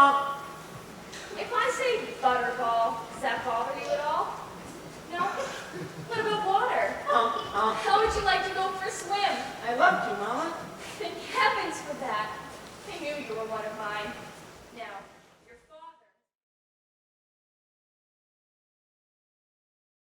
If I say butterball, does that bother you at all? No? What about water? How would you like to go for a swim? I love you, Mama. Thank heavens for that. I knew you were one of mine.